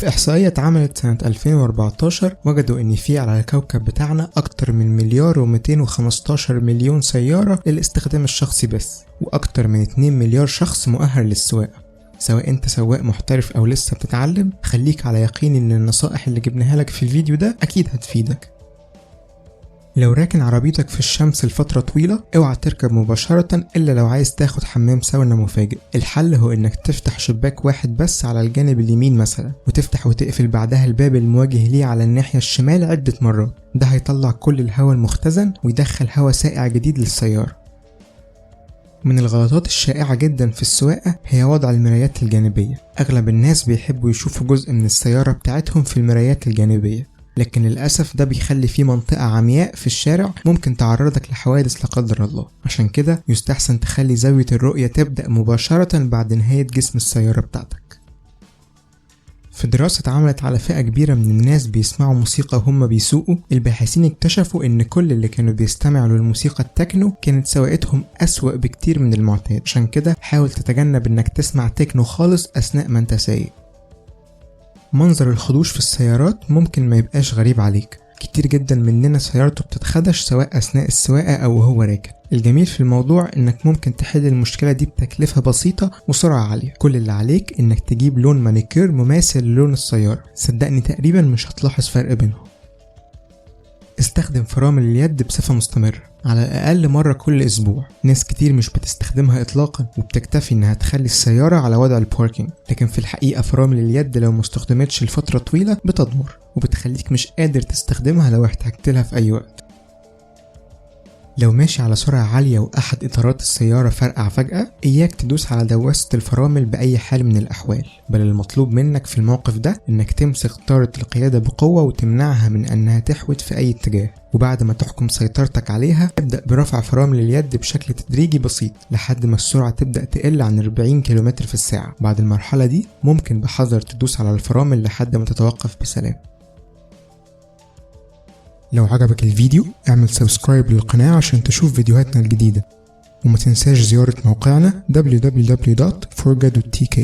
في إحصائية اتعملت سنة 2014 وجدوا إن في على الكوكب بتاعنا أكتر من 1,215,000,000 سيارة للاستخدام الشخصي بس، وأكتر من 2 مليار شخص مؤهل للسواقة. سواء انت سواق محترف او لسه بتتعلم، خليك على يقين ان النصائح اللي جبناها لك في الفيديو ده اكيد هتفيدك. لو راكن عربيتك في الشمس لفترة طويلة، اوعى تركب مباشرة الا لو عايز تاخد حمام ساونا مفاجئ. الحل هو انك تفتح شباك واحد بس على الجانب اليمين مثلا، وتفتح وتقفل بعدها الباب المواجه ليه على الناحية الشمال عدة مرات. ده هيطلع كل الهواء المختزن ويدخل هواء ساقع جديد للسيارة. من الغلطات الشائعة جدا في السواقة هي وضع المرايات الجانبية. أغلب الناس بيحبوا يشوفوا جزء من السيارة بتاعتهم في المرايات الجانبية، لكن للأسف ده بيخلي فيه منطقة عمياء في الشارع ممكن تعرضك لحوادث لا قدر الله. عشان كده يستحسن تخلي زاوية الرؤية تبدأ مباشرة بعد نهاية جسم السيارة بتاعتك. في دراسة اتعملت على فئة كبيرة من الناس بيسمعوا موسيقى وهم بيسوقوا، الباحثين اكتشفوا ان كل اللي كانوا بيستمعوا للموسيقى التكنو كانت سواقتهم أسوأ بكتير من المعتاد. عشان كده حاول تتجنب انك تسمع تكنو خالص اثناء ما انت سايق. منظر الخدوش في السيارات ممكن ما يبقاش غريب عليك، كتير جدا مننا سيارته بتتخدش سواء اثناء السواقة او وهو راكن. الجميل في الموضوع انك ممكن تحل المشكلة دي بتكلفة بسيطة وسرعة عالية. كل اللي عليك انك تجيب لون مانيكير مماثل للون السيارة، صدقني تقريبا مش هتلاحظ فرق بينهم. استخدم فرامل اليد بصفة مستمرة على الأقل مرة كل أسبوع. ناس كتير مش بتستخدمها إطلاقا وبتكتفي إنها تخلي السيارة على وضع الباركينج، لكن في الحقيقة فرامل اليد لو مستخدمتش لفترة طويلة بتضمر وبتخليك مش قادر تستخدمها لو احتجت لها في أي وقت. لو ماشي على سرعة عالية وأحد إطارات السيارة فرقع فجأة، إياك تدوس على دواسة الفرامل بأي حال من الأحوال، بل المطلوب منك في الموقف ده إنك تمسك طارة القيادة بقوة وتمنعها من أنها تحود في أي اتجاه. وبعد ما تحكم سيطرتك عليها، ابدأ برفع فرامل اليد بشكل تدريجي بسيط لحد ما السرعة تبدأ تقل عن 40 كيلومتر في الساعة. بعد المرحلة دي ممكن بحذر تدوس على الفرامل لحد ما تتوقف بسلام. لو عجبك الفيديو اعمل سبسكرايب للقناة عشان تشوف فيديوهاتنا الجديدة، وما تنساش زيارة موقعنا www.forgado.tk.